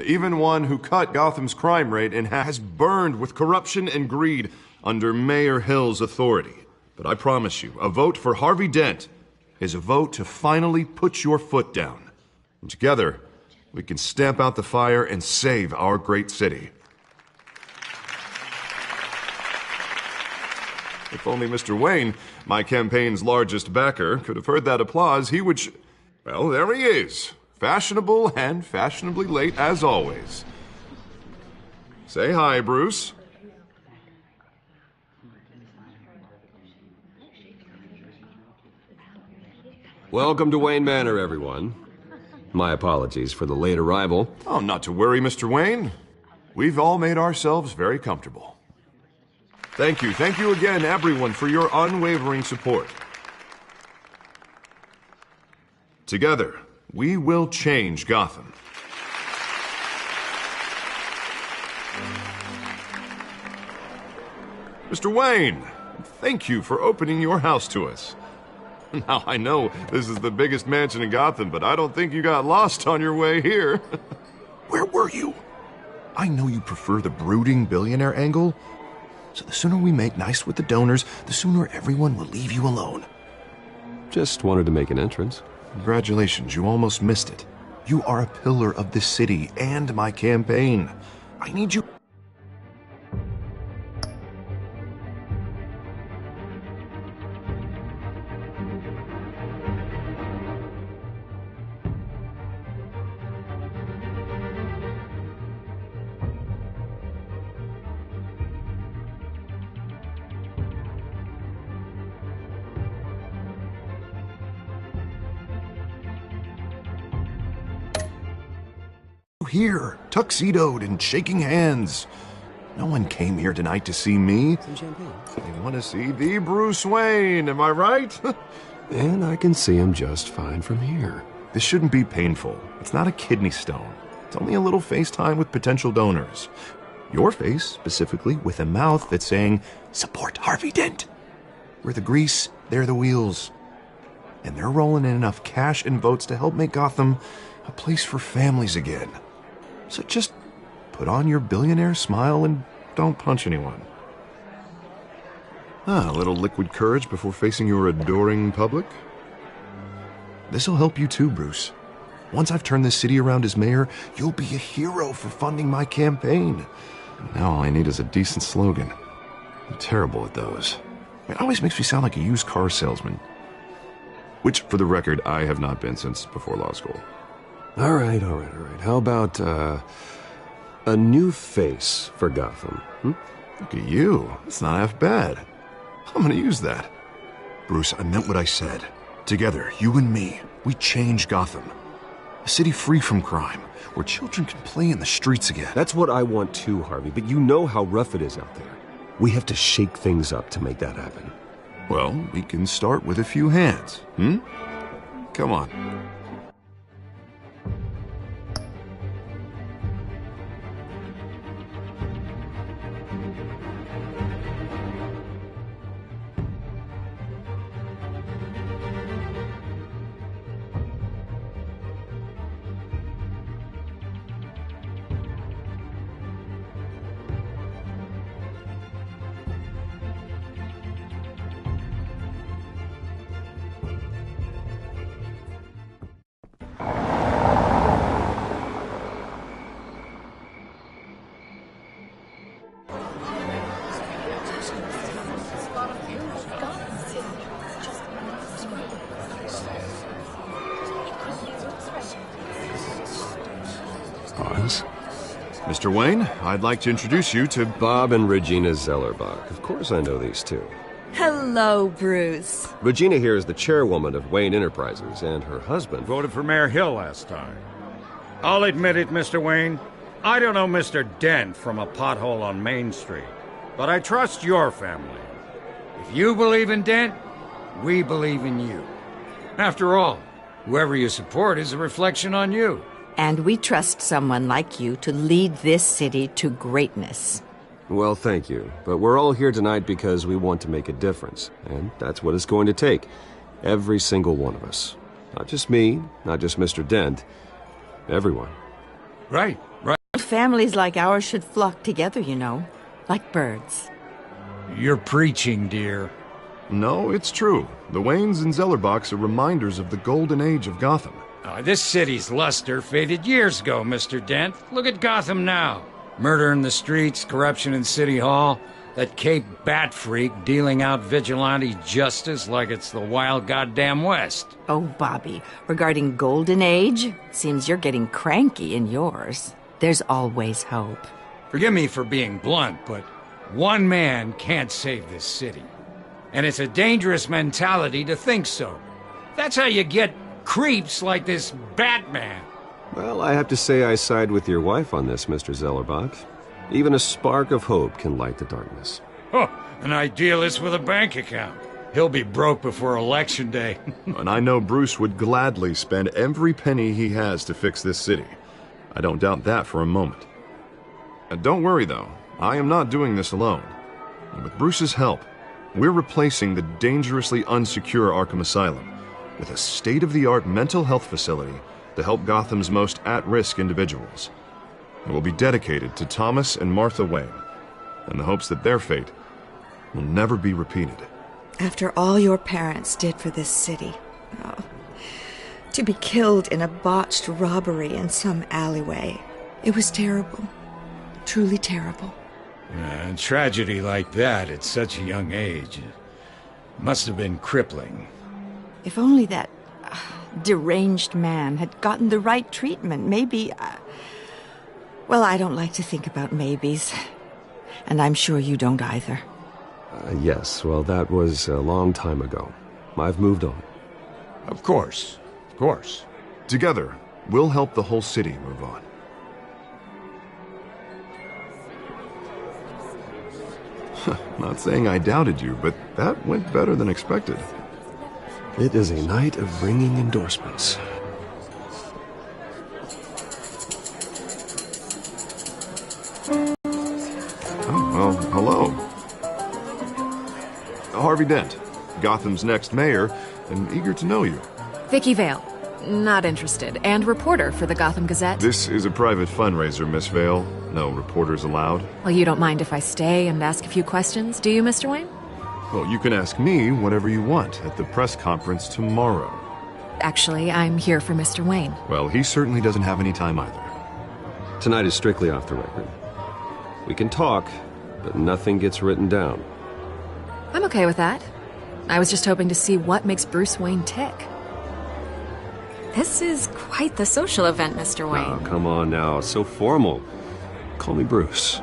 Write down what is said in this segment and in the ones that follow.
Even one who cut Gotham's crime rate in half has burned with corruption and greed under Mayor Hill's authority. But I promise you, a vote for Harvey Dent is a vote to finally put your foot down. And together, we can stamp out the fire and save our great city. If only Mr. Wayne, my campaign's largest backer, could have heard that applause, he would well, there he is. Fashionable and fashionably late as always. Say hi, Bruce. Welcome to Wayne Manor, everyone. My apologies for the late arrival. Oh, not to worry, Mr. Wayne. We've all made ourselves very comfortable. Thank you again, everyone, for your unwavering support. Together, we will change Gotham. Mr. Wayne, thank you for opening your house to us. Now, I know this is the biggest mansion in Gotham, but I don't think you got lost on your way here. Where were you? I know you prefer the brooding billionaire angle, so the sooner we make nice with the donors, the sooner everyone will leave you alone. Just wanted to make an entrance. Congratulations, you almost missed it. You are a pillar of this city and my campaign. I need you. Here, tuxedoed and shaking hands. No one came here tonight to see me. Some champagne. They want to see the Bruce Wayne, am I right? And I can see him just fine from here. This shouldn't be painful. It's not a kidney stone. It's only a little FaceTime with potential donors. Your face, specifically, with a mouth that's saying, support Harvey Dent. We're the grease, they're the wheels. And they're rolling in enough cash and votes to help make Gotham a place for families again. So just put on your billionaire smile and don't punch anyone. A little liquid courage before facing your adoring public. This'll help you too, Bruce. Once I've turned this city around as mayor, you'll be a hero for funding my campaign. Now all I need is a decent slogan. I'm terrible at those. It always makes me sound like a used car salesman. Which, for the record, I have not been since before law school. All right. How about, a new face for Gotham? Look at you. It's not half bad. I'm gonna use that. Bruce, I meant what I said. Together, you and me, we change Gotham. A city free from crime, where children can play in the streets again. That's what I want too, Harvey, but you know how rough it is out there. We have to shake things up to make that happen. Well, we can start with a few hands, Come on. Mr. Wayne, I'd like to introduce you to Bob and Regina Zellerbach. Of course I know these two. Hello, Bruce. Regina here is the chairwoman of Wayne Enterprises, and her husband voted for Mayor Hill last time. I'll admit it, Mr. Wayne. I don't know Mr. Dent from a pothole on Main Street, but I trust your family. If you believe in Dent, we believe in you. After all, whoever you support is a reflection on you. And we trust someone like you to lead this city to greatness. Well, thank you. But we're all here tonight because we want to make a difference. And that's what it's going to take. Every single one of us. Not just me, not just Mr. Dent. Everyone. Right. families like ours should flock together, you know, like birds. You're preaching, dear. No, it's true. The Waynes and Zellerbachs are reminders of the golden age of Gotham. This city's luster faded years ago, Mr. Dent. Look at Gotham now. Murder in the streets, corruption in City Hall, that Cape Bat freak dealing out vigilante justice like it's the wild goddamn West. Oh, Bobby, regarding Golden Age, seems you're getting cranky in yours. There's always hope. Forgive me for being blunt, but one man can't save this city. And it's a dangerous mentality to think so. That's how you get creeps like this Batman. Well, I have to say I side with your wife on this, Mr. Zellerbach. Even a spark of hope can light the darkness. Oh, an idealist with a bank account. He'll be broke before Election Day. And I know Bruce would gladly spend every penny he has to fix this city. I don't doubt that for a moment. And don't worry, though. I am not doing this alone. And with Bruce's help, we're replacing the dangerously unsecure Arkham Asylum with a state-of-the-art mental health facility to help Gotham's most at-risk individuals. It will be dedicated to Thomas and Martha Wayne, in the hopes that their fate will never be repeated. After all your parents did for this city, to be killed in a botched robbery in some alleyway, it was terrible. Truly terrible. A tragedy like that at such a young age must have been crippling. If only that deranged man had gotten the right treatment, maybe... Well, I don't like to think about maybes. And I'm sure you don't either. Yes, well, that was a long time ago. I've moved on. Of course. Of course. Together, we'll help the whole city move on. Not saying I doubted you, but that went better than expected. It is a night of ringing endorsements. Well, hello. Harvey Dent, Gotham's next mayor, and eager to know you. Vicky Vale. Not interested. And reporter for the Gotham Gazette. This is a private fundraiser, Miss Vale. No reporters allowed. Well, you don't mind if I stay and ask a few questions, do you, Mr. Wayne? Well, you can ask me whatever you want at the press conference tomorrow. Actually, I'm here for Mr. Wayne. Well, he certainly doesn't have any time either. Tonight is strictly off the record. We can talk, but nothing gets written down. I'm okay with that. I was just hoping to see what makes Bruce Wayne tick. This is quite the social event, Mr. Wayne. Oh, come on now. It's so formal. Call me Bruce.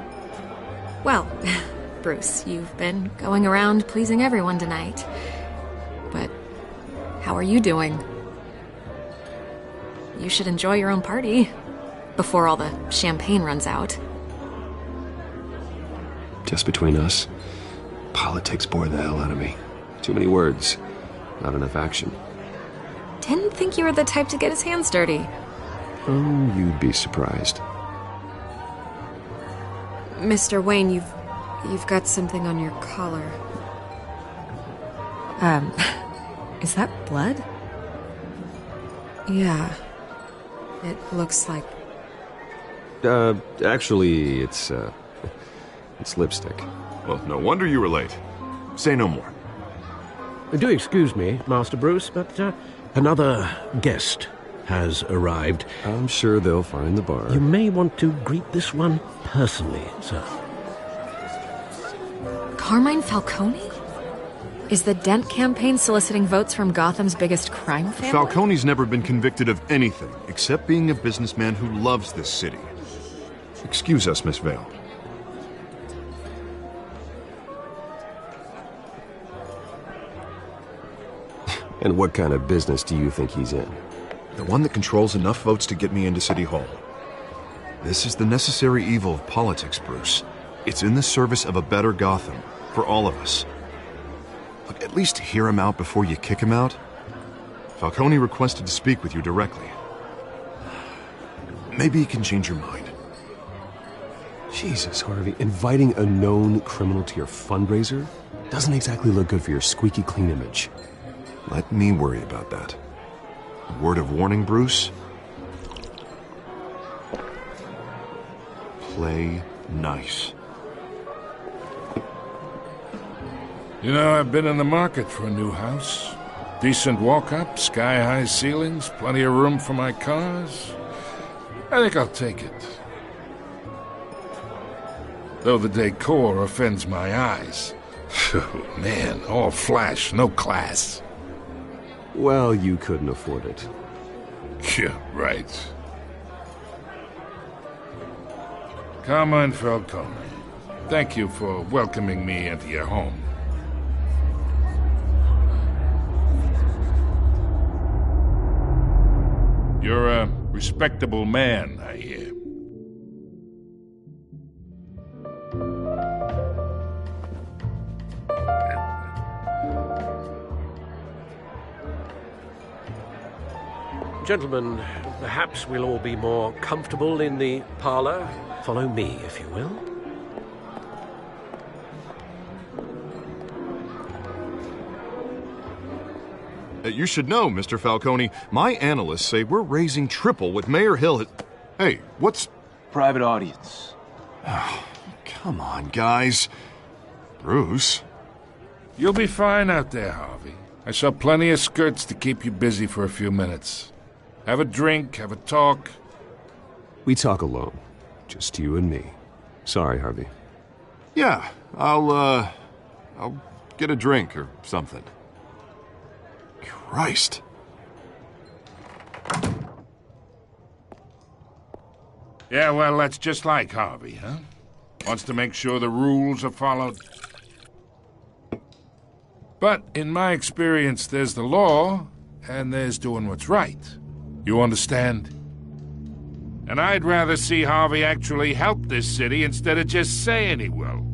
Well, Bruce, you've been going around pleasing everyone tonight. But how are you doing? You should enjoy your own party before all the champagne runs out. Just between us, politics bore the hell out of me. Too many words, not enough action. Didn't think you were the type to get his hands dirty. Oh, you'd be surprised. Mr. Wayne, you've got something on your collar. Is that blood? Yeah. It looks like... Actually, it's lipstick. Well, no wonder you were late. Say no more. Do excuse me, Master Bruce, but another guest has arrived. I'm sure they'll find the bar. You may want to greet this one personally, sir. Carmine Falcone? Is the Dent campaign soliciting votes from Gotham's biggest crime family? Falcone's never been convicted of anything except being a businessman who loves this city. Excuse us, Miss Vale. And what kind of business do you think he's in? The one that controls enough votes to get me into City Hall. This is the necessary evil of politics, Bruce. It's in the service of a better Gotham, for all of us. Look, at least hear him out before you kick him out. Falcone requested to speak with you directly. Maybe he can change your mind. Jesus, Harvey, inviting a known criminal to your fundraiser doesn't exactly look good for your squeaky clean image. Let me worry about that. A word of warning, Bruce? play nice. You know, I've been in the market for a new house. Decent walk-up, sky-high ceilings, plenty of room for my cars. I think I'll take it. Though the decor offends my eyes. Oh, man, all flash, no class. Well, you couldn't afford it. Yeah, right. Carmine Falcone, thank you for welcoming me into your home. You're a respectable man, I hear. Gentlemen, perhaps we'll all be more comfortable in the parlor. Follow me, if you will. You should know, Mr. Falcone, my analysts say we're raising triple what Mayor Hill had... Hey, what's... Private audience. Oh, come on, guys. Bruce? You'll be fine out there, Harvey. I saw plenty of skirts to keep you busy for a few minutes. Have a drink, have a talk. We talk alone. Just you and me. Sorry, Harvey. Yeah, I'll get a drink or something. Christ. Yeah, well, that's just like Harvey, huh? Wants to make sure the rules are followed. But in my experience, there's the law, and there's doing what's right. You understand? And I'd rather see Harvey actually help this city instead of just saying he will.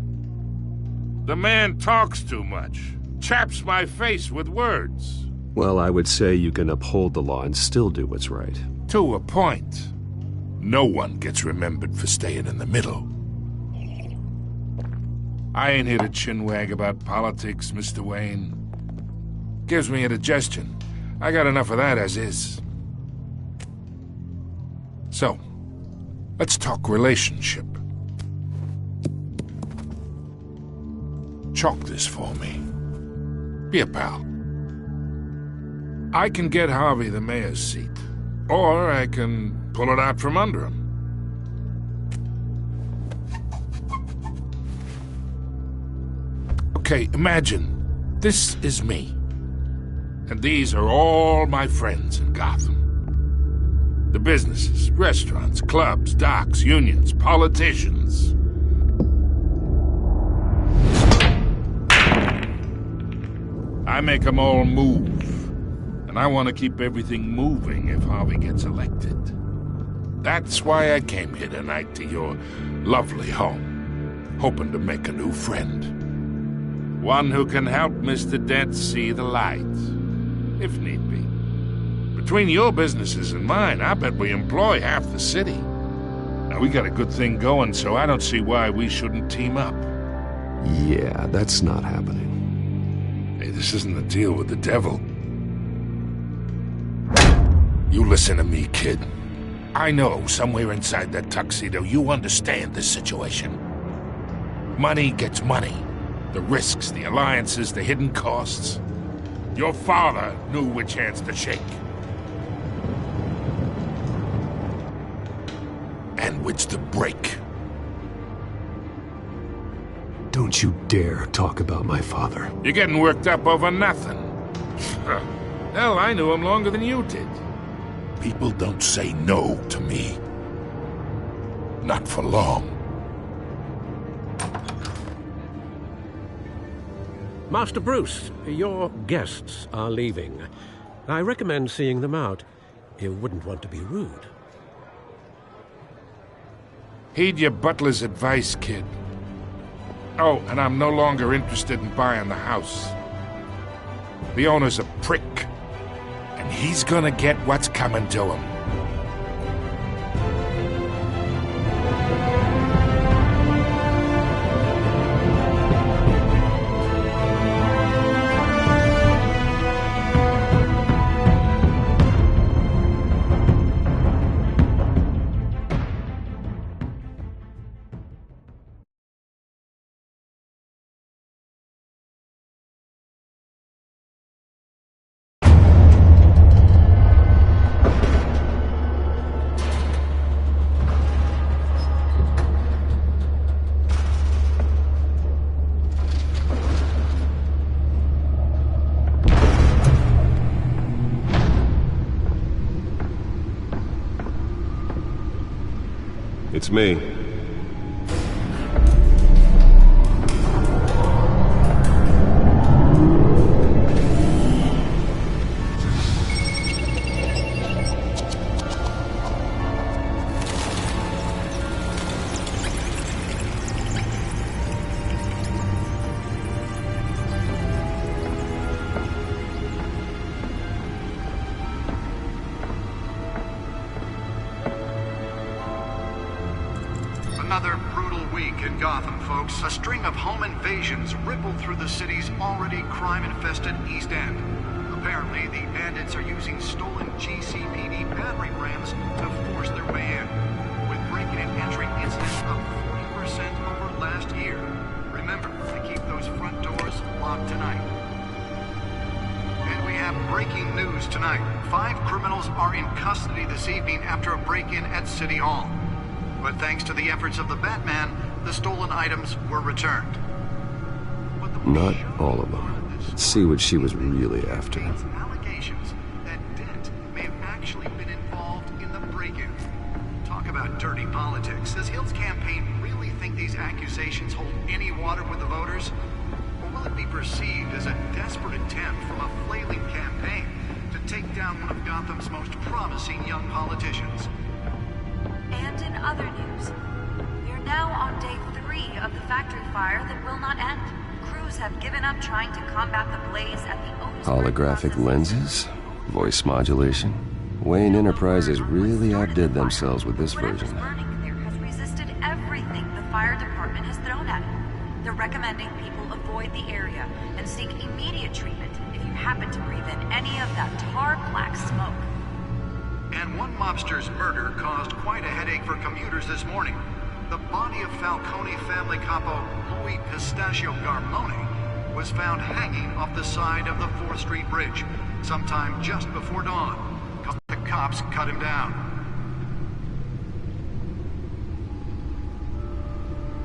The man talks too much, chaps my face with words. Well, I would say you can uphold the law and still do what's right. To a point. No one gets remembered for staying in the middle. I ain't here to chinwag about politics, Mr. Wayne. Gives me indigestion. I got enough of that as is. So, let's talk relationship. Chalk this for me. Be a pal. I can get Harvey the mayor's seat, or I can pull it out from under him. Okay, imagine this is me, and these are all my friends in Gotham. The businesses, restaurants, clubs, docks, unions, politicians. I make them all move. And I want to keep everything moving if Harvey gets elected. That's why I came here tonight to your lovely home, hoping to make a new friend. One who can help Mr. Dent see the light, if need be. Between your businesses and mine, I bet we employ half the city. Now, we got a good thing going, so I don't see why we shouldn't team up. Yeah, that's not happening. Hey, this isn't a deal with the devil. You listen to me, kid. I know somewhere inside that tuxedo you understand this situation. Money gets money. The risks, the alliances, the hidden costs. Your father knew which hands to shake. And which to break. Don't you dare talk about my father. You're getting worked up over nothing. Hell, I knew him longer than you did. People don't say no to me. Not for long. Master Bruce, your guests are leaving. I recommend seeing them out. You wouldn't want to be rude. Heed your butler's advice, kid. Oh, and I'm no longer interested in buying the house. The owner's a prick. And he's gonna get what's coming to him. It's me. Another brutal week in Gotham, folks. A string of home invasions rippled through the city's already crime-infested East End. Apparently, the bandits are using stolen GCPD battering rams to force their way in, with breaking and entering incidents up 40% over last year. Remember to keep those front doors locked tonight. And we have breaking news tonight. 5 criminals are in custody this evening after a break-in at City Hall. But thanks to the efforts of the Batman, the stolen items were returned. Not all of them. Let's see what she was really after. Allegations that Dent may have actually been involved in the break-in. Talk about dirty politics. Does Hill's campaign really think these accusations hold any water with the voters? Or will it be perceived as a desperate attempt from a flailing campaign to take down one of Gotham's most promising young politicians? And in other news, we're now on day 3 of the factory fire that will not end. Crews have given up trying to combat the blaze at the Otis Holographic lenses? Voice modulation? Wayne Enterprises really outdid themselves with this version. Whatever's burning there has resisted everything the fire department has thrown at it. They're recommending people avoid the area and seek immediate treatment if you happen to breathe in any of that tar black smoke. And one mobster's murder caused quite a headache for commuters this morning. The body of Falcone family capo Louis Pistachio Garmone was found hanging off the side of the 4th Street Bridge sometime just before dawn. The cops cut him down.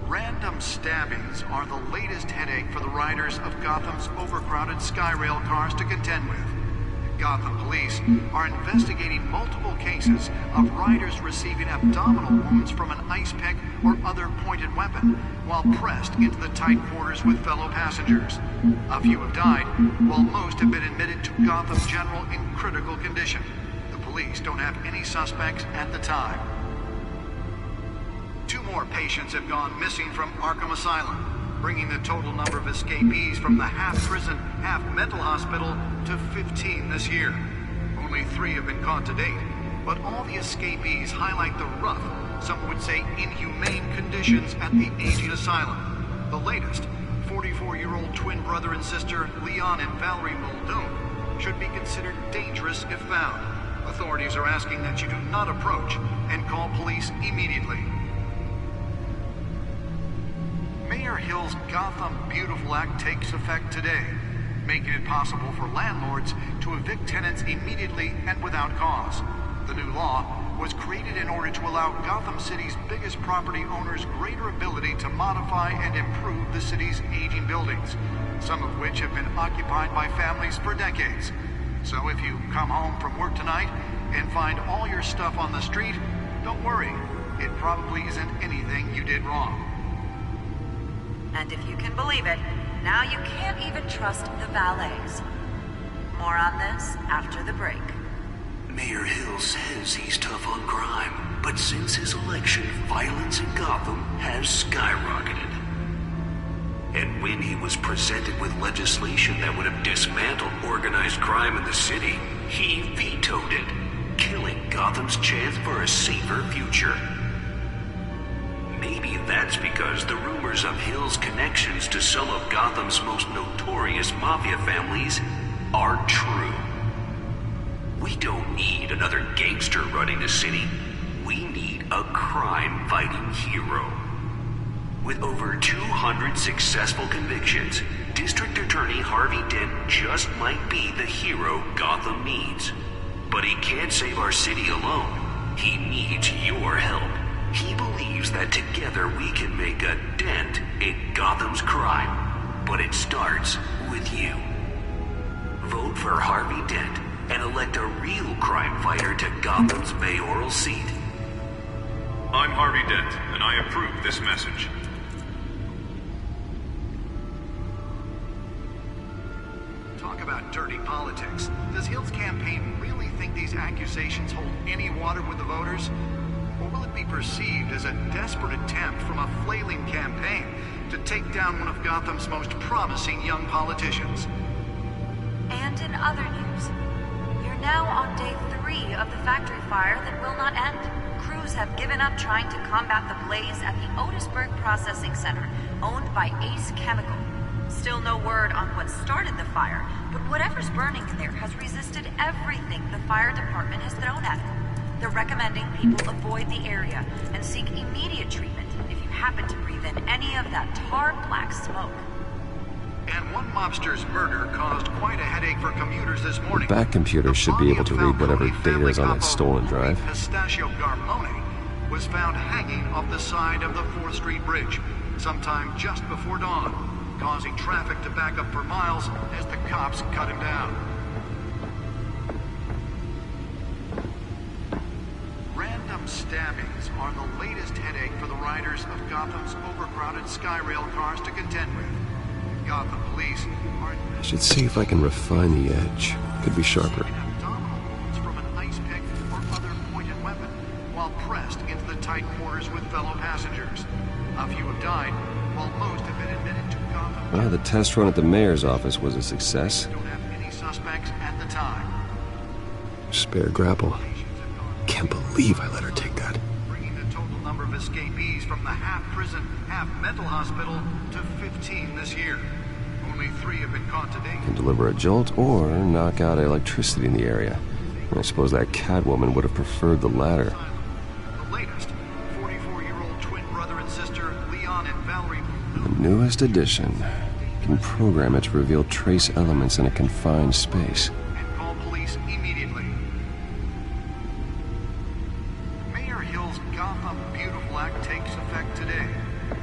Random stabbings are the latest headache for the riders of Gotham's overcrowded Skyrail cars to contend with. Gotham police are investigating multiple cases of riders receiving abdominal wounds from an ice pick or other pointed weapon while pressed into the tight quarters with fellow passengers. A few have died, while most have been admitted to Gotham General in critical condition. The police don't have any suspects at the time. 2 more patients have gone missing from Arkham Asylum, bringing the total number of escapees from the half-prison, half-mental hospital to 15 this year. Only 3 have been caught to date, but all the escapees highlight the rough, some would say inhumane conditions at the aging asylum. The latest, 44-year-old twin brother and sister Leon and Valerie Muldoon, should be considered dangerous if found. Authorities are asking that you do not approach and call police immediately. Mayor Hill's Gotham Beautiful Act takes effect today, making it possible for landlords to evict tenants immediately and without cause. The new law was created in order to allow Gotham City's biggest property owners greater ability to modify and improve the city's aging buildings, some of which have been occupied by families for decades. So if you come home from work tonight and find all your stuff on the street, don't worry. It probably isn't anything you did wrong. And if you can believe it, now you can't even trust the valets. More on this after the break. Mayor Hill says he's tough on crime, but since his election, violence in Gotham has skyrocketed. And when he was presented with legislation that would have dismantled organized crime in the city, he vetoed it, killing Gotham's chance for a safer future. Maybe that's because the rumors of Hill's connections to some of Gotham's most notorious mafia families are true. We don't need another gangster running the city. We need a crime-fighting hero. With over 200 successful convictions, District Attorney Harvey Dent just might be the hero Gotham needs. But he can't save our city alone. He needs your help. He believes that together we can make a dent in Gotham's crime. But it starts with you. Vote for Harvey Dent and elect a real crime fighter to Gotham's mayoral seat. I'm Harvey Dent, and I approve this message. Talk about dirty politics. Does Hill's campaign really think these accusations hold any water with the voters? Or will it be perceived as a desperate attempt from a flailing campaign to take down one of Gotham's most promising young politicians? And in other news, you're now on day 3 of the factory fire that will not end. Crews have given up trying to combat the blaze at the Otisburg Processing Center, owned by Ace Chemical. Still no word on what started the fire, but whatever's burning in there has resisted everything the fire department has thrown at it. They're recommending people avoid the area and seek immediate treatment if you happen to breathe in any of that tar black smoke. And one mobster's murder caused quite a headache for commuters this morning. Back computer should be able to read whatever data is on that stolen drive. Pistachio Garmone was found hanging off the side of the 4th Street Bridge sometime just before dawn, causing traffic to back up for miles as the cops cut him down. Random stabbings are the latest headache for the riders of Gotham's overcrowded Skyrail cars to contend with. Gotham police are... I should see if I can refine the edge. Could be sharper. Abdominal wounds from an ice pick or other pointed weapon while pressed into the tight quarters with fellow passengers. A few have died, while most have been admitted to Gotham. Well, the test run at the mayor's office was a success. Don't have any suspects at the time. Spare grapple. Can't believe I let her take that. Bringing the total number of escapees from the half-prison, half-mental hospital to 15 this year. Only 3 have been caught to date. Can deliver a jolt or knock out electricity in the area. I suppose that Catwoman would have preferred the latter. The latest, 44-year-old twin brother and sister, Leon and Valerie. The newest addition. Can program it to reveal trace elements in a confined space. And call police immediately. Mayor Hill's Gotham Beautiful Act takes effect today,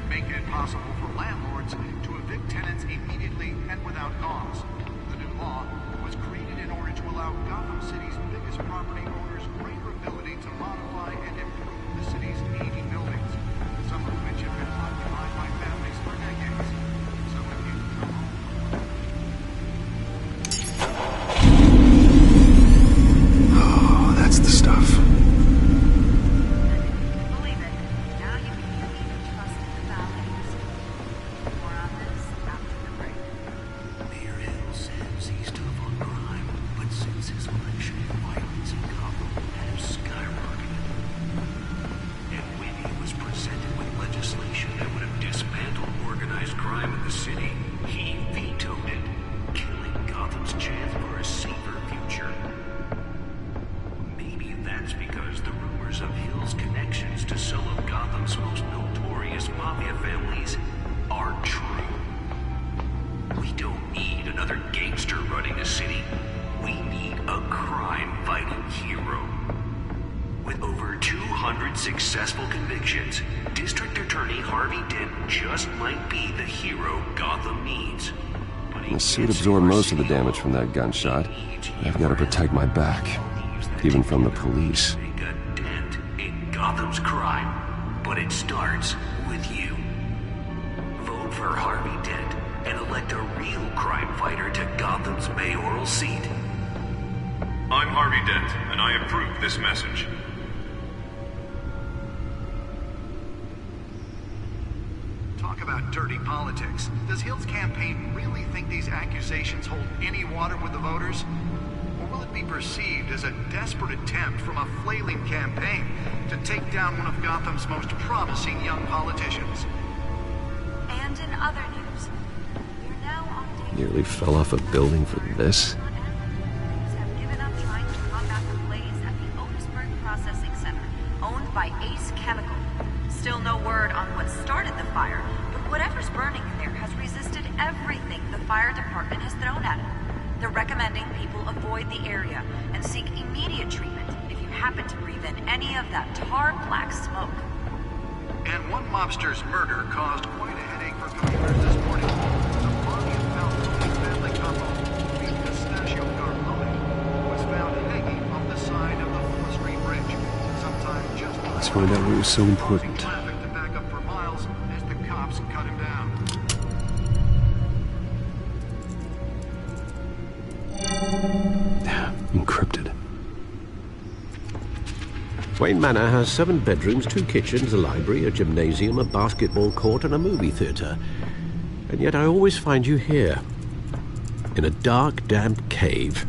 making it possible for landlords to evict tenants immediately and without cause. The new law was created in order to allow Gotham City's biggest property owners greater ability to modify and improve the city's aging buildings, some of which have been occupied by families for decades. Some of you come home. Oh, that's the stuff. Believe it, now you can even trust in the values. More on this after the break. Mayor Hill says he's tough on crime, but since his election, violence in Gotham has skyrocketed. And when he was presented with legislation that would have dismantled organized crime in the city, he vetoed it, killing Gotham's chance for a safer future. Maybe that's because the rumors of Hill's connections to some of Gotham's most notorious mafia families are true. We don't need another gangster running the city. We need a crime-fighting hero. With over 200 successful convictions, District Attorney Harvey Dent just might be the hero Gotham needs. But he The suit gets absorbed your most of the city damage from that gunshot. needs I've got to protect my back, even from the police. Make a dent in Gotham's crime, but it starts with you. Vote for Harvey Dent and elect a real crime fighter to Gotham's mayoral seat. I'm Harvey Dent, and I approve this message. Talk about dirty politics. Does Hill's campaign really think these accusations hold any water with the voters? Or will it be perceived as a desperate attempt from a flailing campaign to take down one of Gotham's most promising young politicians? And in other news, you're now on day Nearly fell off a building for this. Crews have given up trying to combat the blaze at the Otisburg Processing Center, owned by Ace Chemical. Still no word on what started the fire, but whatever's burning in there has resisted everything the fire department has thrown at it. They're recommending people avoid the area and seek immediate treatment if you happen to breathe in any of that tar black smoke. And one mobster's murder caused quite a headache for commuters this morning. The body of Falcone's family couple, Pistachio Garmone, was found hanging off the side of the 4th Street Bridge sometime just Let's find out what was so important. Traffic to back up for miles as the cops cut him down. Encrypted. Wayne Manor has 7 bedrooms, 2 kitchens, a library, a gymnasium, a basketball court, and a movie theatre. And yet I always find you here, in a dark, damp cave,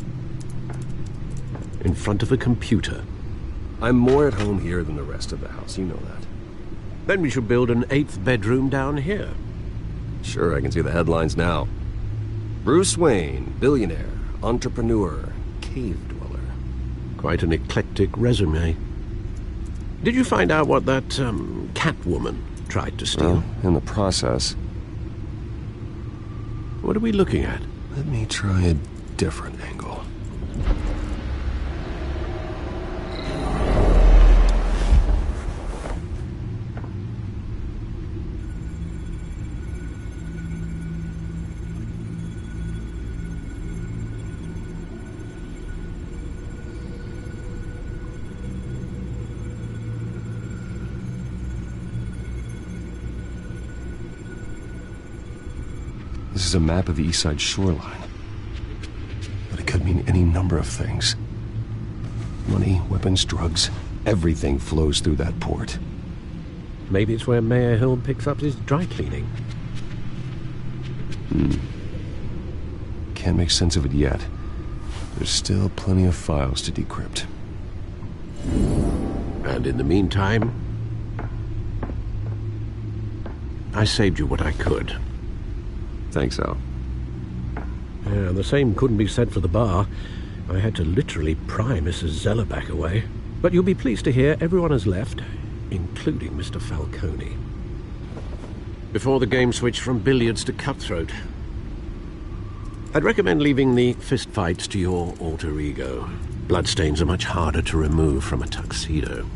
in front of a computer. I'm more at home here than the rest of the house, you know that. Then we should build an 8th bedroom down here. Sure, I can see the headlines now. Bruce Wayne, billionaire, entrepreneur, cave dweller. Quite an eclectic resume. Did you find out what that, Catwoman tried to steal? Well, in the process. What are we looking at? Let me try a different angle. This is a map of the East Side shoreline. But it could mean any number of things. Money, weapons, drugs, everything flows through that port. Maybe it's where Mayor Hill picks up his dry cleaning. Can't make sense of it yet. There's still plenty of files to decrypt. And in the meantime, I saved you what I could. Think so? Yeah, the same couldn't be said for the bar. I had to literally pry Mrs. Zeller back away. But you'll be pleased to hear everyone has left, including Mr. Falcone. Before the game switched from billiards to cutthroat. I'd recommend leaving the fistfights to your alter ego. Bloodstains are much harder to remove from a tuxedo.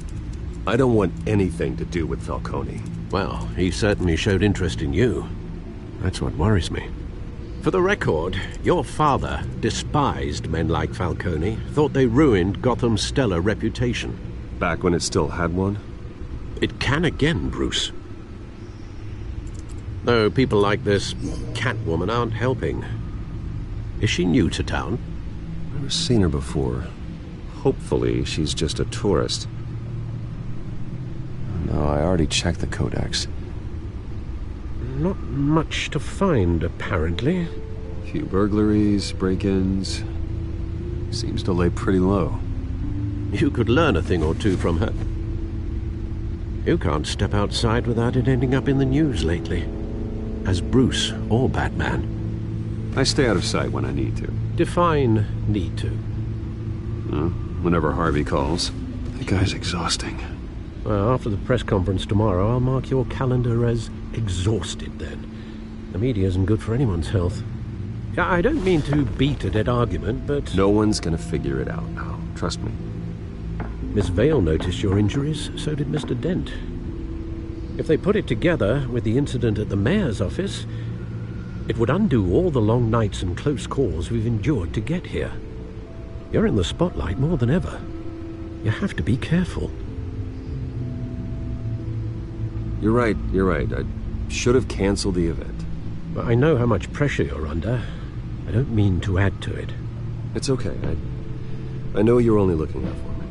I don't want anything to do with Falcone. Well, he certainly showed interest in you. That's what worries me. For the record, your father despised men like Falcone, thought they ruined Gotham's stellar reputation. Back when it still had one? It can again, Bruce. Though people like this Catwoman aren't helping. Is she new to town? Never seen her before. Hopefully, she's just a tourist. No, I already checked the codex. Not much to find, apparently. Few burglaries, break-ins. Seems to lay pretty low. You could learn a thing or two from her. You can't step outside without it ending up in the news lately. As Bruce or Batman. I stay out of sight when I need to. Define need to. Whenever Harvey calls. That guy's exhausting. Well, after the press conference tomorrow, I'll mark your calendar as exhausted then. The media isn't good for anyone's health. I don't mean to beat a dead argument, but... No one's gonna figure it out now. Trust me. Miss Vale noticed your injuries, so did Mr. Dent. If they put it together with the incident at the mayor's office, it would undo all the long nights and close calls we've endured to get here. You're in the spotlight more than ever. You have to be careful. You're right. I should have canceled the event. But I know how much pressure you're under. I don't mean to add to it. It's okay. I know you're only looking out for me.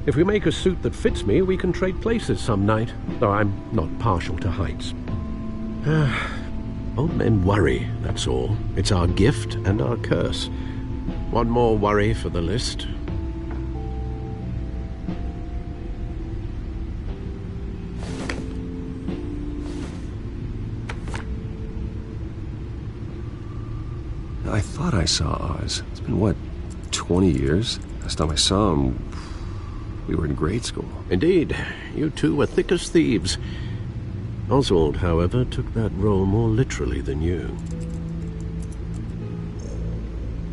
If we make a suit that fits me, we can trade places some night. Though I'm not partial to heights. Old men worry, that's all. It's our gift and our curse. One more worry for the list. I thought I saw Oz. It's been, what, 20 years? Last time I saw him, we were in grade school. Indeed. You two were thick as thieves. Oswald, however, took that role more literally than you.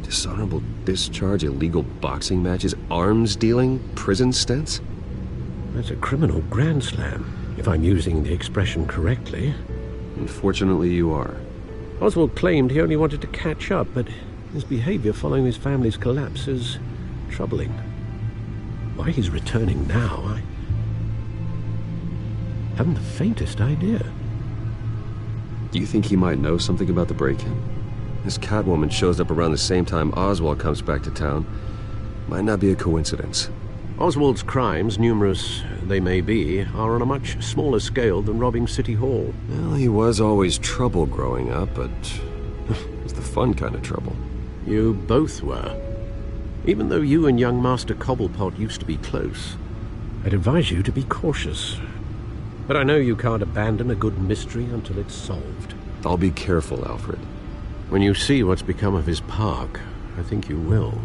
Dishonorable discharge, illegal boxing matches, arms dealing, prison stints? That's a criminal grand slam, if I'm using the expression correctly. Unfortunately, you are. Oswald claimed he only wanted to catch up, but his behavior following his family's collapse is troubling. Why he's returning now, Haven't the faintest idea. Do you think he might know something about the break-in? This Catwoman shows up around the same time Oswald comes back to town. Might not be a coincidence. Oswald's crimes, numerous they may be, are on a much smaller scale than robbing City Hall. Well, he was always trouble growing up, but it was the fun kind of trouble. You both were. Even though you and young Master Cobblepot used to be close, I'd advise you to be cautious. But I know you can't abandon a good mystery until it's solved. I'll be careful, Alfred. When you see what's become of his park, I think you will.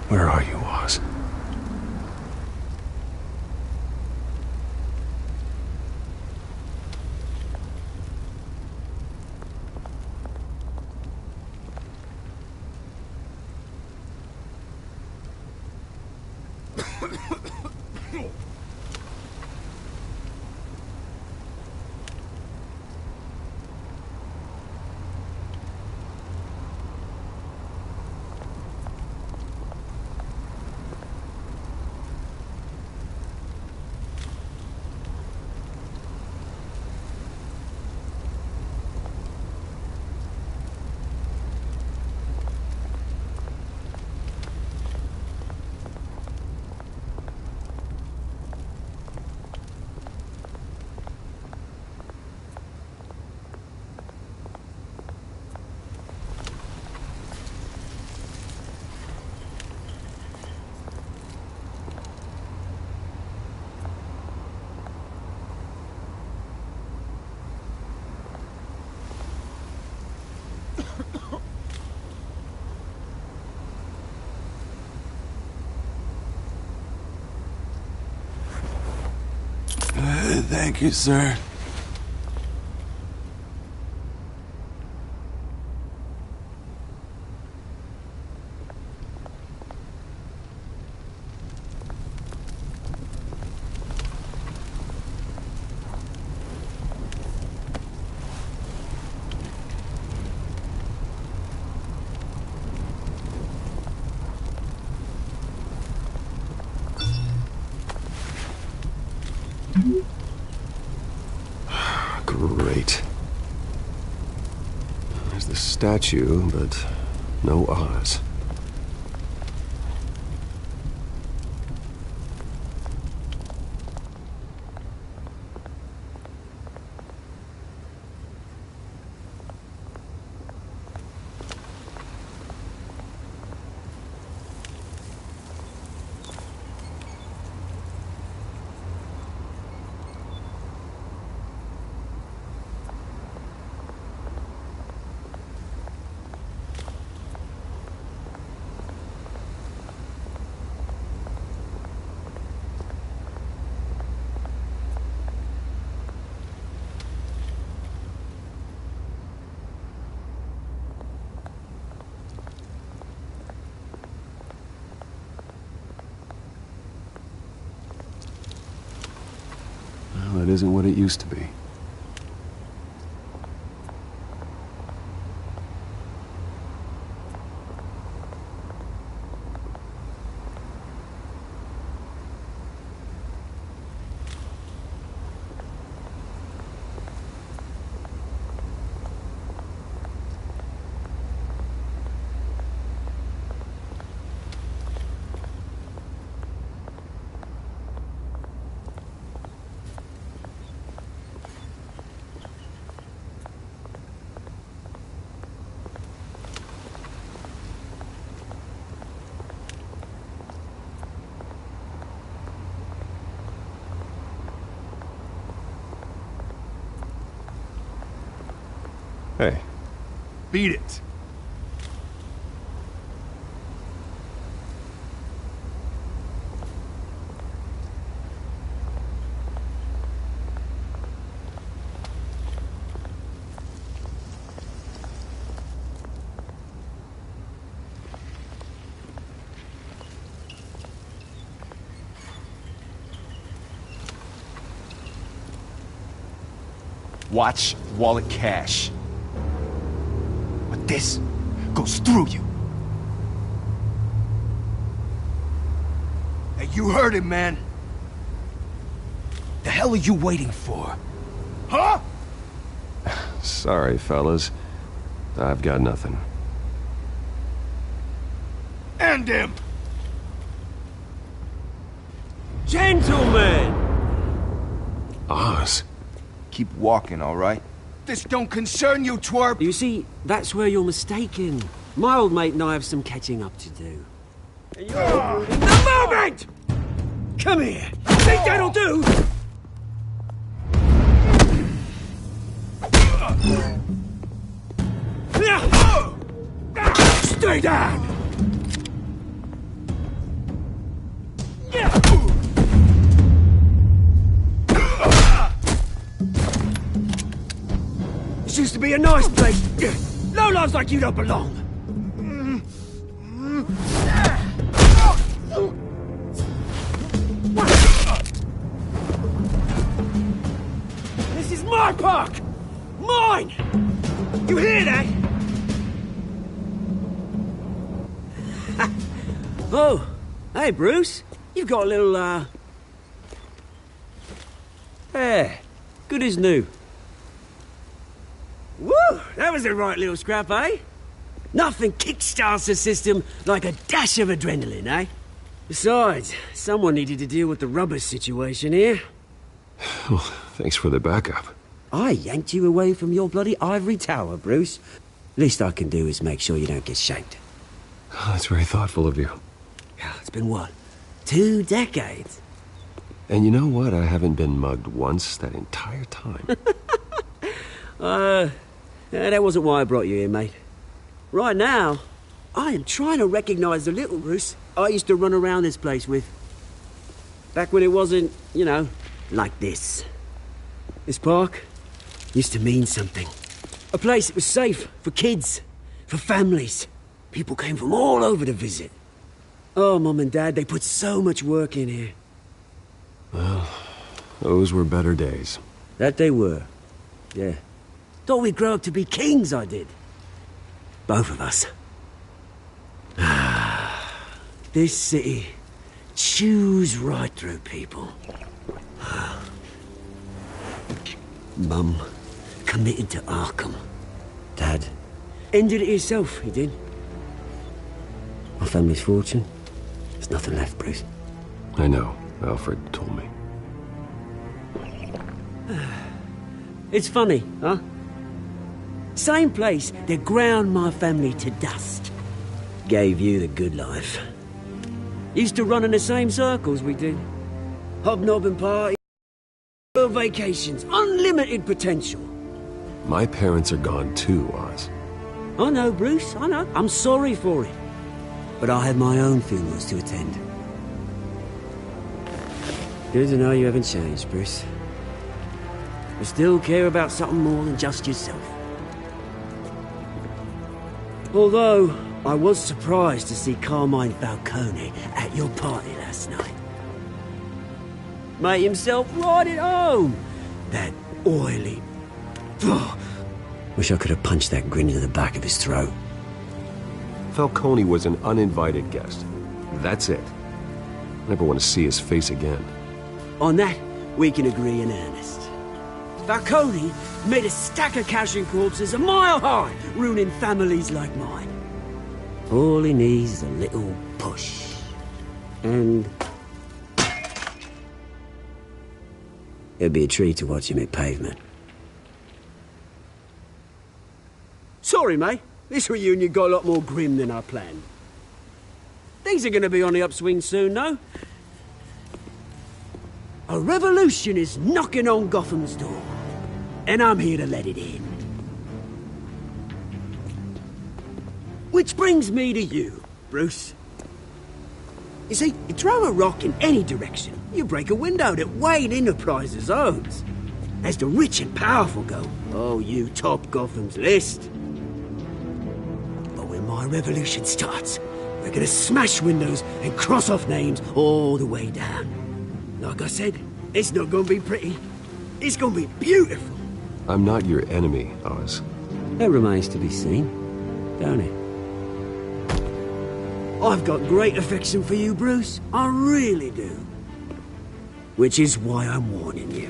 Where are you, Oz? Thank you, sir. Great. There's the statue, but no Oz. Well, it isn't what it used to be. Hey. Beat it. Watch, wallet, cash. But this goes through you. Hey, you heard him, man. The hell are you waiting for? Huh? Sorry, fellas. I've got nothing. End him! Gentlemen! Oz. Keep walking, all right? This don't concern you, twerp! You see, that's where you're mistaken. My old mate and I have some catching up to do. And you're in the moment! Come here! Think that'll do? Stay down! This used to be a nice place. Lowlifes like you don't belong. This is my park! Mine! You hear that? Oh, hey, Bruce. You've got a little, Yeah, good as new. Woo! That was a right little scrap, eh? Nothing kickstarts the system like a dash of adrenaline, eh? Besides, someone needed to deal with the rubber situation here. Well, thanks for the backup. I yanked you away from your bloody ivory tower, Bruce. Least I can do is make sure you don't get shanked. Oh, that's very thoughtful of you. Yeah, it's been what? 2 decades? And you know what? I haven't been mugged once that entire time. That wasn't why I brought you here, mate. Right now, I am trying to recognize the little Bruce I used to run around this place with. Back when it wasn't, you know, like this. This park used to mean something. A place that was safe for kids, for families. People came from all over to visit. Oh, Mum and Dad, they put so much work in here. Well, those were better days. That they were. Yeah. Thought we'd grow up to be kings, I did. Both of us. This city chews right through people. Mum committed to Arkham. Dad ended it himself, he did. My family's fortune. There's nothing left, Bruce. I know. Alfred told me. It's funny, huh? Same place that ground my family to dust. Gave you the good life. Used to run in the same circles we did. Hobnobbing parties, vacations, unlimited potential. My parents are gone too, Oz. I know, Bruce, I know. I'm sorry for it. But I had my own funerals to attend. Good to know you haven't changed, Bruce. You still care about something more than just yourself. Although, I was surprised to see Carmine Falcone at your party last night. Made himself right at home. That oily... Wish I could have punched that grin into the back of his throat. Falcone was an uninvited guest. That's it. Never want to see his face again. On that, we can agree in earnest. Falcone made a stack of cashing corpses a mile high, ruining families like mine. All he needs is a little push. And... it'd be a treat to watch him hit pavement. Sorry, mate. This reunion got a lot more grim than I planned. Things are going to be on the upswing soon, no? A revolution is knocking on Gotham's door. And I'm here to let it in. Which brings me to you, Bruce. You see, you throw a rock in any direction, you break a window that Wayne Enterprises owns. As the rich and powerful go, oh, you top Gotham's list. But when my revolution starts, we're gonna smash windows and cross off names all the way down. Like I said, it's not gonna be pretty. It's gonna be beautiful. I'm not your enemy, Oz. That remains to be seen, don't it? I've got great affection for you, Bruce. I really do. Which is why I'm warning you.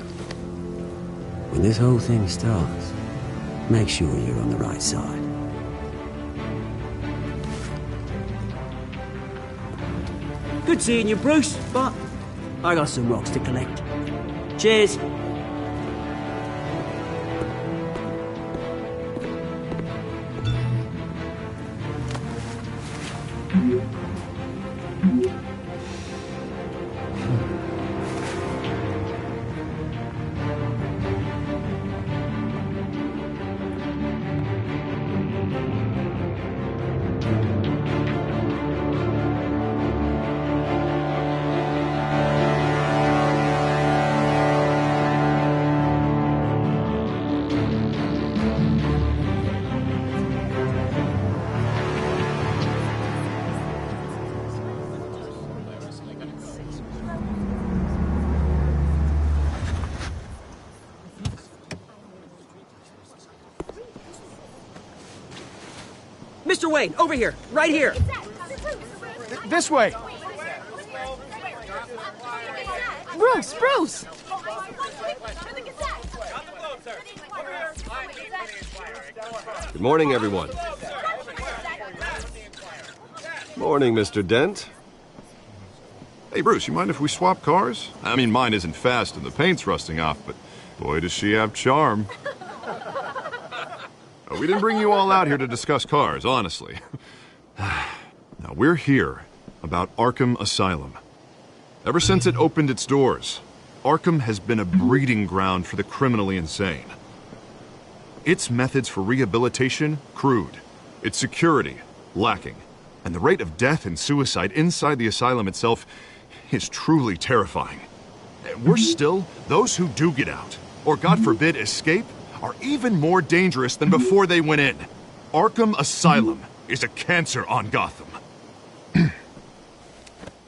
When this whole thing starts, make sure you're on the right side. Good seeing you, Bruce, but I got some rocks to collect. Cheers. Mr. Wayne, over here, right here. This way. Bruce, Bruce! Good morning, everyone. Morning, Mr. Dent. Hey, Bruce, you mind if we swap cars? I mean, mine isn't fast and the paint's rusting off, but boy, does she have charm. We didn't bring you all out here to discuss cars, honestly. Now, we're here about Arkham Asylum. Ever since it opened its doors, Arkham has been a breeding ground for the criminally insane. Its methods for rehabilitation, crude. Its security, lacking. And the rate of death and suicide inside the asylum itself is truly terrifying. Worse still, those who do get out, or God forbid escape, are even more dangerous than before they went in. Arkham Asylum is a cancer on Gotham.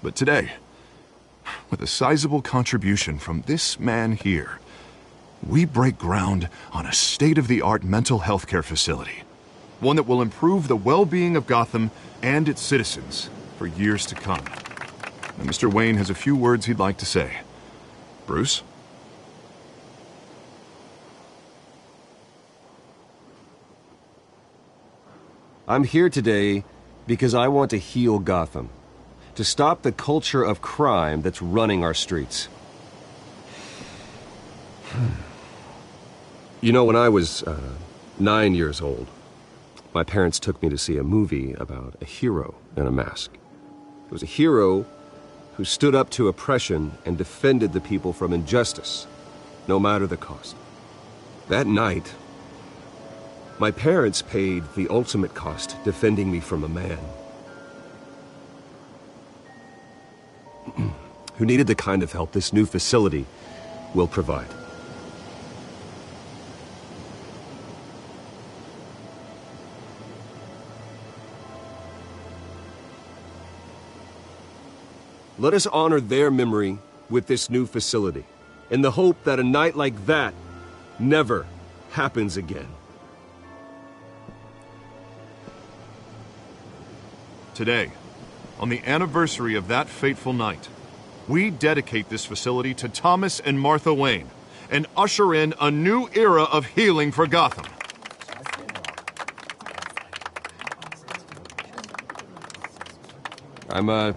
But today, with a sizable contribution from this man here, we break ground on a state-of-the-art mental health care facility. One that will improve the well-being of Gotham and its citizens for years to come. And Mr. Wayne has a few words he'd like to say. Bruce? I'm here today because I want to heal Gotham. To stop the culture of crime that's running our streets. You know, when I was 9 years old, my parents took me to see a movie about a hero in a mask. It was a hero who stood up to oppression and defended the people from injustice, no matter the cost. That night, my parents paid the ultimate cost defending me from a man who needed the kind of help this new facility will provide. Let us honor their memory with this new facility, in the hope that a night like that never happens again. Today, on the anniversary of that fateful night, we dedicate this facility to Thomas and Martha Wayne and usher in a new era of healing for Gotham. I'm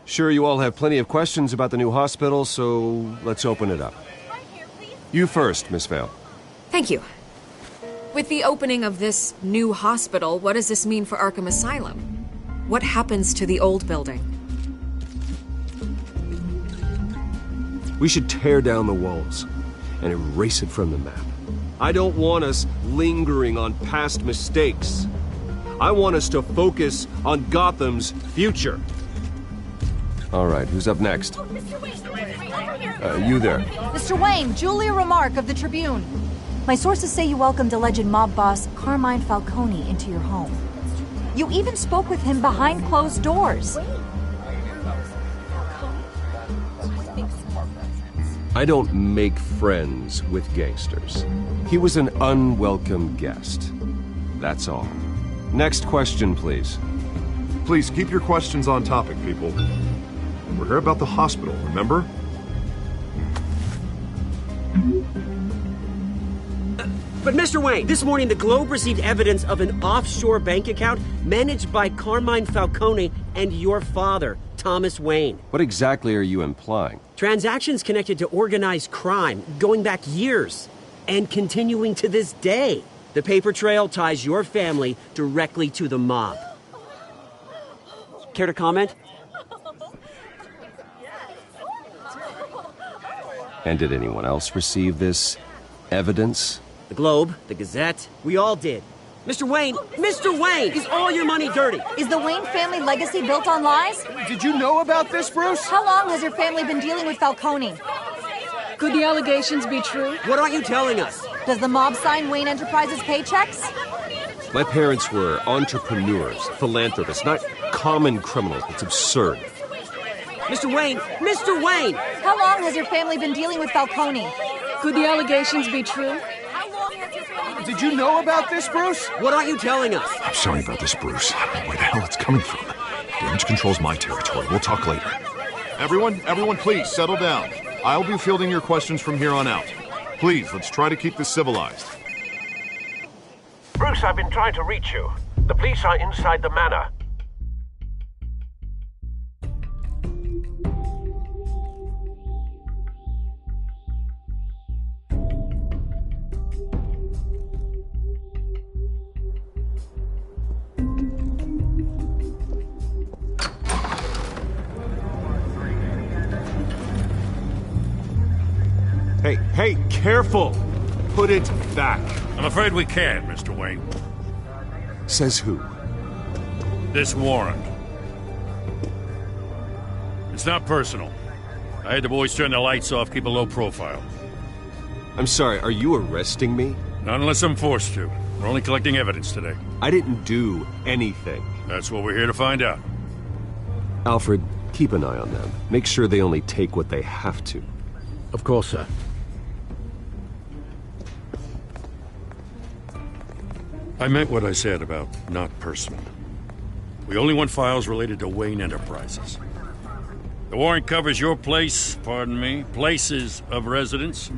sure you all have plenty of questions about the new hospital, so let's open it up. You first, Miss Vale. Thank you. With the opening of this new hospital, what does this mean for Arkham Asylum? What happens to the old building? We should tear down the walls and erase it from the map. I don't want us lingering on past mistakes. I want us to focus on Gotham's future. All right, who's up next? You there. Mr. Wayne, Julia Remark of the Tribune. My sources say you welcomed alleged mob boss Carmine Falcone into your home. You even spoke with him behind closed doors. I don't make friends with gangsters. He was an unwelcome guest. That's all. Next question, please. Please keep your questions on topic, people. We're here about the hospital, remember? But Mr. Wayne, this morning the Globe received evidence of an offshore bank account managed by Carmine Falcone and your father, Thomas Wayne. What exactly are you implying? Transactions connected to organized crime going back years and continuing to this day. The paper trail ties your family directly to the mob. Care to comment? And did anyone else receive this evidence? The Globe, the Gazette, we all did. Mr. Wayne, is all your money dirty? Is the Wayne family legacy built on lies? Did you know about this, Bruce? How long has your family been dealing with Falcone? Could the allegations be true? What aren't you telling us? Does the mob sign Wayne Enterprises paychecks? My parents were entrepreneurs, philanthropists, not common criminals. It's absurd. Mr. Wayne! How long has your family been dealing with Falcone? Could the allegations be true? Did you know about this, Bruce? What aren't you telling us? I'm sorry about this, Bruce. I don't know where the hell it's coming from. Damage control's my territory. We'll talk later. Everyone, please, settle down. I'll be fielding your questions from here on out. Please, let's try to keep this civilized. Bruce, I've been trying to reach you. The police are inside the manor. Hey, careful! Put it back. I'm afraid we can't, Mr. Wayne. Says who? This warrant. It's not personal. I had the boys turn the lights off, keep a low profile. I'm sorry, are you arresting me? Not unless I'm forced to. We're only collecting evidence today. I didn't do anything. That's what we're here to find out. Alfred, keep an eye on them. Make sure they only take what they have to. Of course, sir. I meant what I said about not personal. We only want files related to Wayne Enterprises. The warrant covers your place, pardon me, places of residence,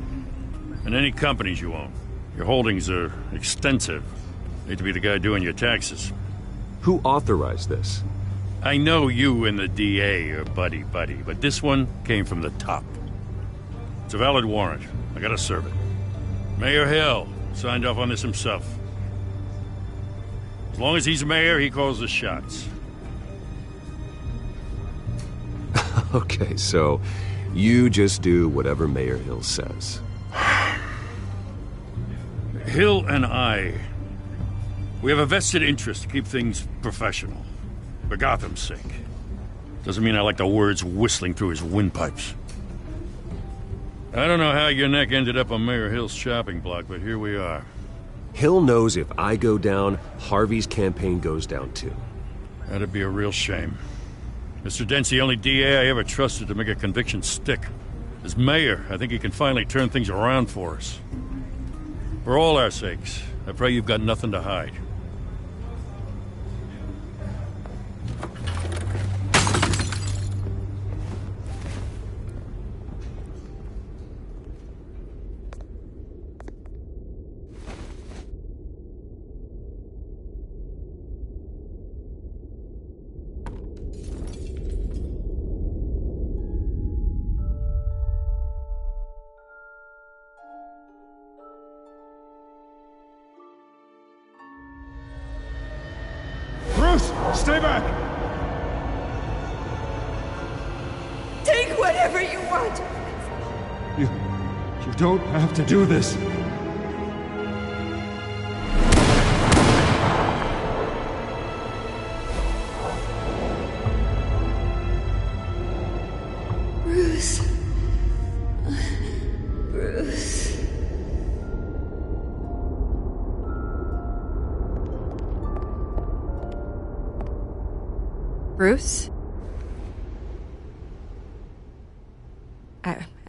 and any companies you own. Your holdings are extensive. Hate to be the guy doing your taxes. Who authorized this? I know you and the DA are buddy-buddy, but this one came from the top. It's a valid warrant. I gotta serve it. Mayor Hill signed off on this himself. As long as he's mayor, he calls the shots. Okay, so you just do whatever Mayor Hill says. Hill and I, we have a vested interest to keep things professional. For Gotham's sake. Doesn't mean I like the words whistling through his windpipes. I don't know how your neck ended up on Mayor Hill's shopping block, but here we are. Hill knows if I go down, Harvey's campaign goes down too. That'd be a real shame. Mr. Dent's the only DA I ever trusted to make a conviction stick. As mayor, I think he can finally turn things around for us. For all our sakes, I pray you've got nothing to hide. Stay back! Take whatever you want! You don't have to do this. Bruce. Bruce. Bruce?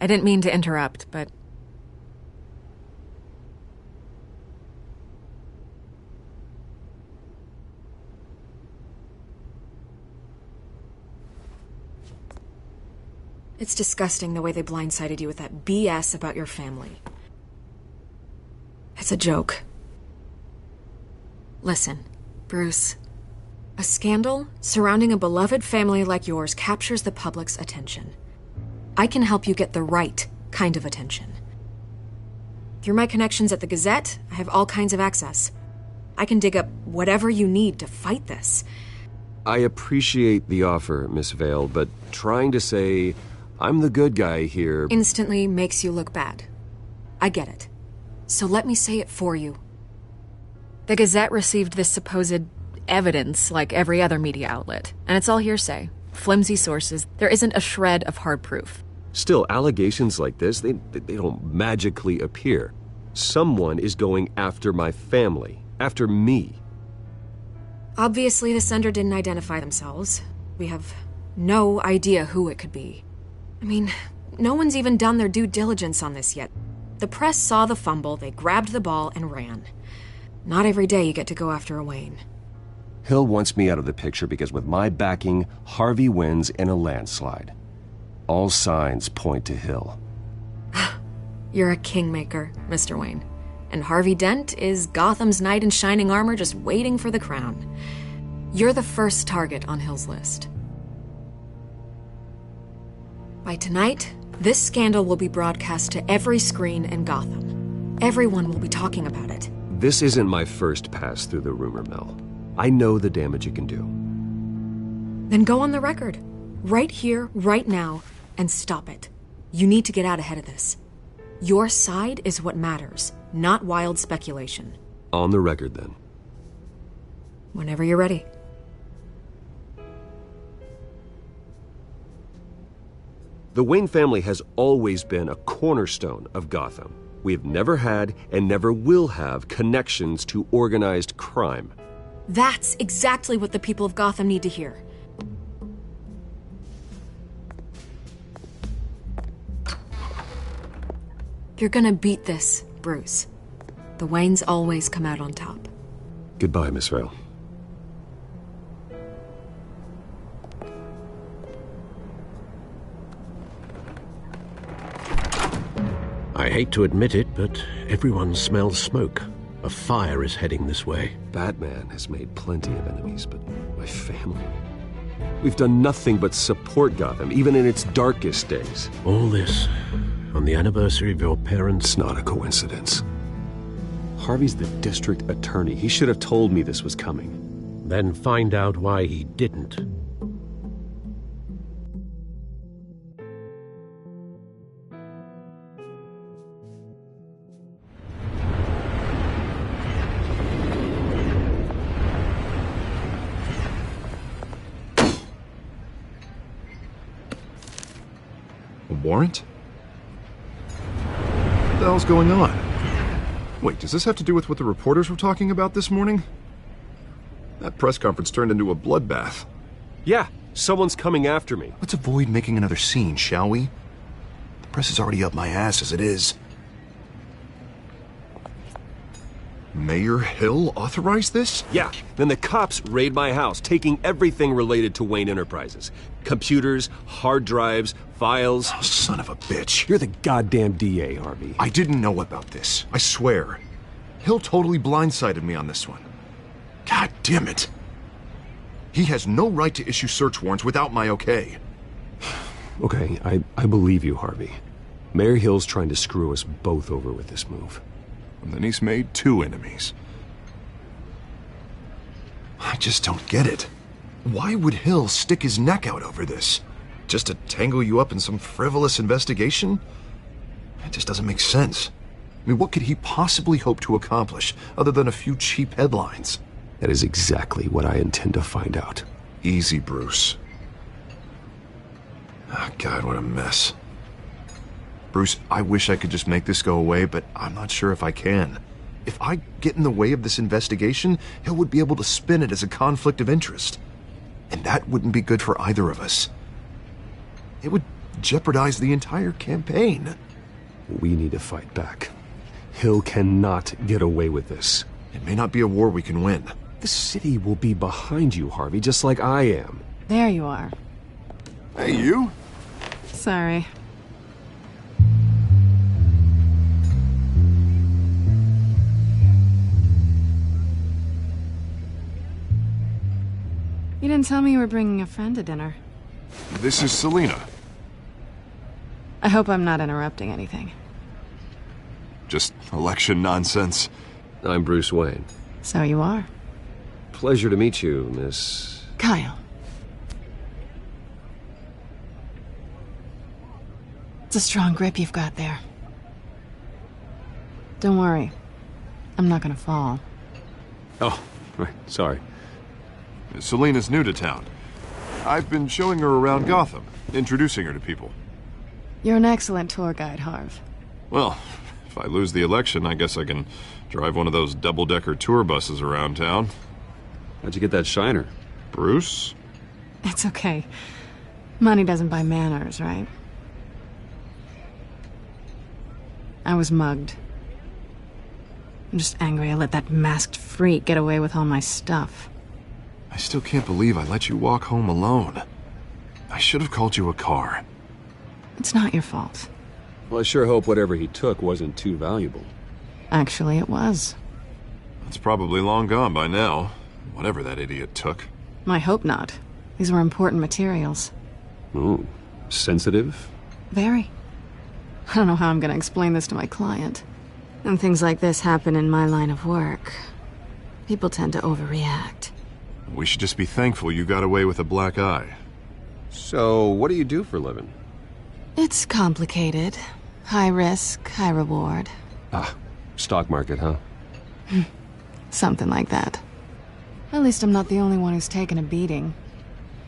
I didn't mean to interrupt, but... It's disgusting the way they blindsided you with that BS about your family. It's a joke. Listen, Bruce. A scandal surrounding a beloved family like yours captures the public's attention. I can help you get the right kind of attention. Through my connections at the Gazette, I have all kinds of access. I can dig up whatever you need to fight this. I appreciate the offer, Miss Vale, but trying to say I'm the good guy here instantly makes you look bad. I get it. So let me say it for you. The Gazette received this supposed evidence like every other media outlet, and it's all hearsay. Flimsy sources. There isn't a shred of hard proof. Still, allegations like this, they don't magically appear. Someone is going after my family, after me. Obviously, the sender didn't identify themselves. We have no idea who it could be. I mean, no one's even done their due diligence on this yet. The press saw the fumble, they grabbed the ball and ran. Not every day you get to go after a Wayne. Hill wants me out of the picture because with my backing, Harvey wins in a landslide. All signs point to Hill. You're a kingmaker, Mr. Wayne. And Harvey Dent is Gotham's knight in shining armor just waiting for the crown. You're the first target on Hill's list. By tonight, this scandal will be broadcast to every screen in Gotham. Everyone will be talking about it. This isn't my first pass through the rumor mill. I know the damage it can do. Then go on the record. Right here, right now, and stop it. You need to get out ahead of this. Your side is what matters, not wild speculation. On the record, then. Whenever you're ready. The Wayne family has always been a cornerstone of Gotham. We have never had and never will have connections to organized crime. That's exactly what the people of Gotham need to hear. You're gonna beat this, Bruce. The Waynes always come out on top. Goodbye, Miss Vale. I hate to admit it, but everyone smells smoke. A fire is heading this way. Batman has made plenty of enemies, but my family... We've done nothing but support Gotham, even in its darkest days. All this on the anniversary of your parents'... It's not a coincidence. Harvey's the district attorney. He should have told me this was coming. Then find out why he didn't. Warrant? What the hell's going on? Wait, does this have to do with what the reporters were talking about this morning? That press conference turned into a bloodbath. Yeah, someone's coming after me. Let's avoid making another scene, shall we? The press is already up my ass as it is. Mayor Hill authorized this? Yeah, then the cops raid my house, taking everything related to Wayne Enterprises. Computers, hard drives, files. Oh, son of a bitch. You're the goddamn DA, Harvey. I didn't know about this. I swear. Hill totally blindsided me on this one. God damn it. He has no right to issue search warrants without my okay. Okay, I believe you, Harvey. Mayor Hill's trying to screw us both over with this move. And then he's made 2 enemies. I just don't get it. Why would Hill stick his neck out over this? Just to tangle you up in some frivolous investigation? It just doesn't make sense. I mean, what could he possibly hope to accomplish other than a few cheap headlines? That is exactly what I intend to find out. Easy, Bruce. Oh, God, what a mess. Bruce, I wish I could just make this go away, but I'm not sure if I can. If I get in the way of this investigation, Hill would be able to spin it as a conflict of interest. And that wouldn't be good for either of us. It would jeopardize the entire campaign. We need to fight back. Hill cannot get away with this. It may not be a war we can win. The city will be behind you, Harvey, just like I am. There you are. Hey, you. Sorry. You didn't tell me you were bringing a friend to dinner. This is Selina. I hope I'm not interrupting anything. Just election nonsense. I'm Bruce Wayne. So you are. Pleasure to meet you, Miss... Kyle. It's a strong grip you've got there. Don't worry. I'm not gonna fall. Oh, right, sorry. Selina's new to town. I've been showing her around Gotham, introducing her to people. You're an excellent tour guide, Harv. Well, if I lose the election, I guess I can drive one of those double-decker tour buses around town. How'd you get that shiner? Bruce? It's okay. Money doesn't buy manners, right? I was mugged. I'm just angry I let that masked freak get away with all my stuff. I still can't believe I let you walk home alone. I should have called you a car. It's not your fault. Well, I sure hope whatever he took wasn't too valuable. Actually, it was. It's probably long gone by now, whatever that idiot took. I hope not. These were important materials. Ooh, sensitive? Very. I don't know how I'm gonna explain this to my client. And things like this happen in my line of work. People tend to overreact. We should just be thankful you got away with a black eye. So, what do you do for a living? It's complicated. High risk, high reward. Ah, stock market, huh? Something like that. At least I'm not the only one who's taken a beating.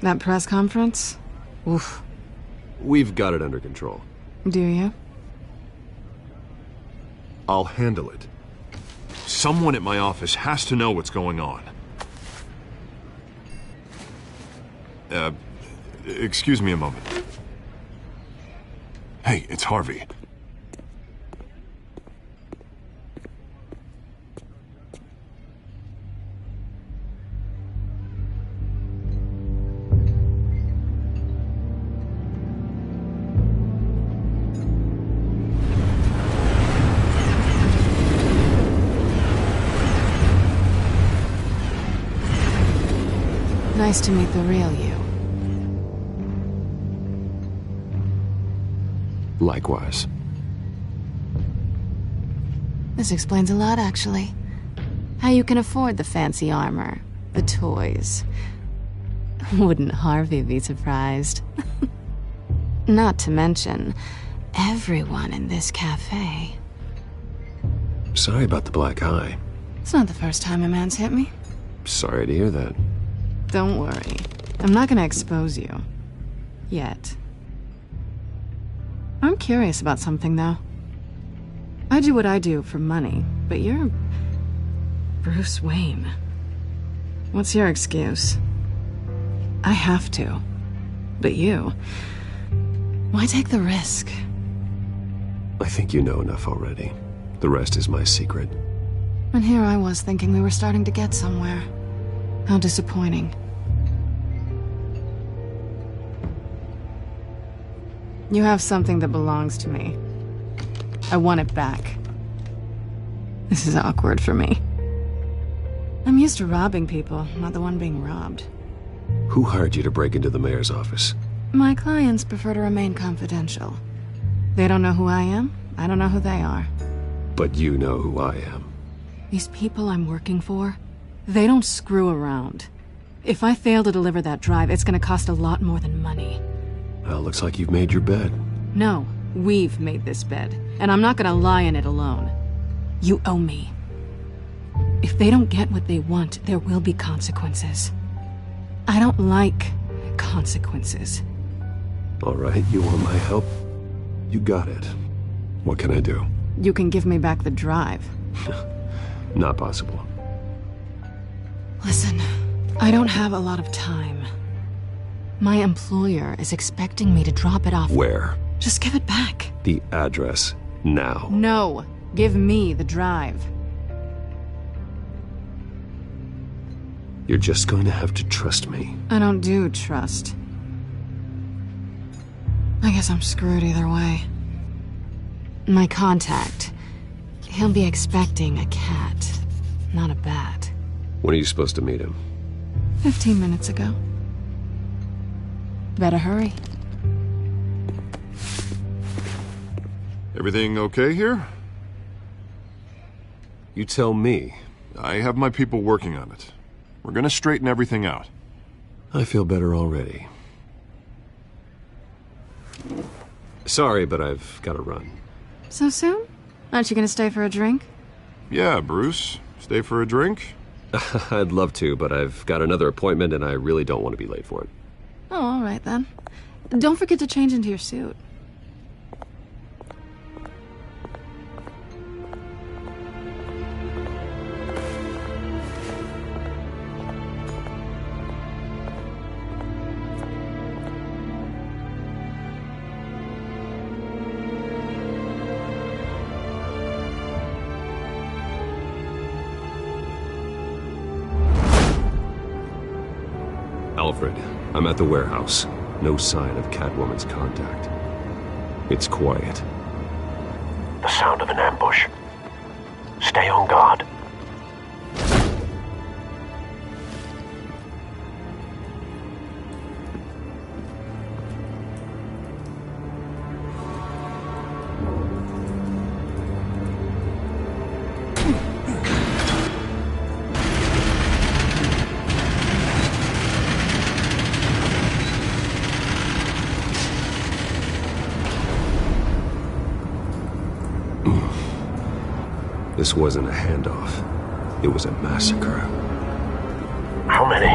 That press conference? Oof. We've got it under control. Do you? I'll handle it. Someone at my office has to know what's going on. Excuse me a moment. Hey, it's Harvey. Nice to meet the real you. Likewise. This explains a lot, actually. How you can afford the fancy armor, the toys. Wouldn't Harvey be surprised? Not to mention, everyone in this cafe. Sorry about the black eye. It's not the first time a man's hit me. Sorry to hear that. Don't worry. I'm not gonna expose you. Yet. I'm curious about something, though. I do what I do for money, but you're... Bruce Wayne. What's your excuse? I have to. But you... Why take the risk? I think you know enough already. The rest is my secret. And here I was thinking we were starting to get somewhere. How disappointing. You have something that belongs to me. I want it back. This is awkward for me. I'm used to robbing people, not the one being robbed. Who hired you to break into the mayor's office? My clients prefer to remain confidential. They don't know who I am, I don't know who they are. But you know who I am. These people I'm working for, they don't screw around. If I fail to deliver that drive, it's gonna cost a lot more than money. Well, looks like you've made your bed. No, we've made this bed, and I'm not gonna lie in it alone. You owe me. If they don't get what they want, there will be consequences. I don't like consequences. All right, you want my help? You got it. What can I do? You can give me back the drive. Not possible. Listen, I don't have a lot of time. My employer is expecting me to drop it off. Where? Just give it back. The address, now. No. Give me the drive. You're just going to have to trust me. I don't do trust. I guess I'm screwed either way. My contact. He'll be expecting a cat, not a bat. When are you supposed to meet him? 15 minutes ago. Better hurry. Everything okay here? You tell me. I have my people working on it. We're gonna straighten everything out. I feel better already. Sorry, but I've got to run. So soon? Aren't you gonna stay for a drink? Yeah, Bruce. Stay for a drink? I'd love to, but I've got another appointment and I really don't want to be late for it. Oh, all right then. Don't forget to change into your suit. Alfred, I'm at the warehouse. No sign of Catwoman's contact. It's quiet. The sound of an ambush. Stay on guard. This wasn't a handoff. It was a massacre. How many?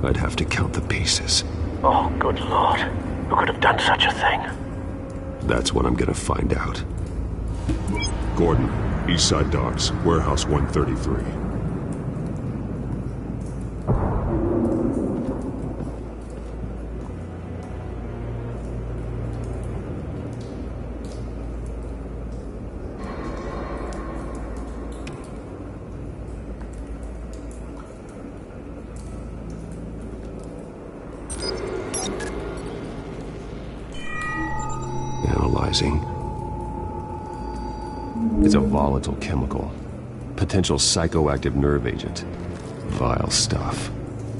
I'd have to count the pieces. Oh, good Lord. Who could have done such a thing? That's what I'm gonna find out. Gordon, Eastside Docks, Warehouse 133. Analyzing. It's a volatile chemical. Potential psychoactive nerve agent. Vile stuff.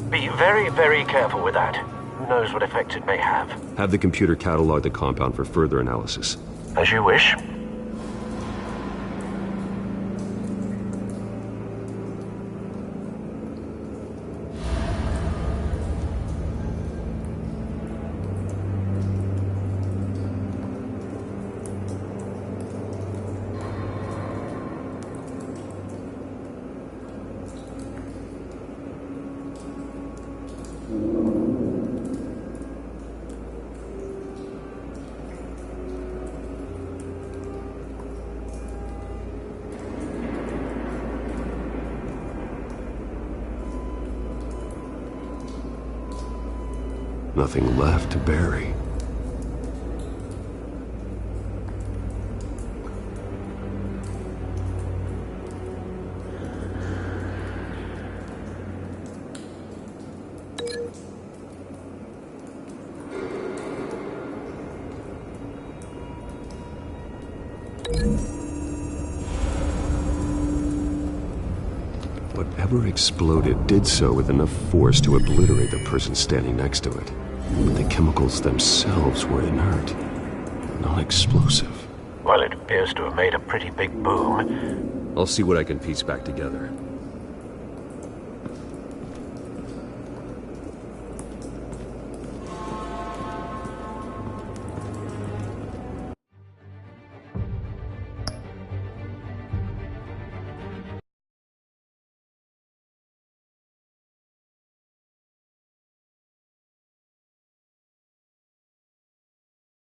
Be very, very careful with that. Who knows what effect it may have. Have the computer catalog the compound for further analysis. As you wish. Nothing left to bury. Whatever exploded did so with enough force to obliterate the person standing next to it. But the chemicals themselves were inert, not explosive. Well, it appears to have made a pretty big boom. I'll see what I can piece back together.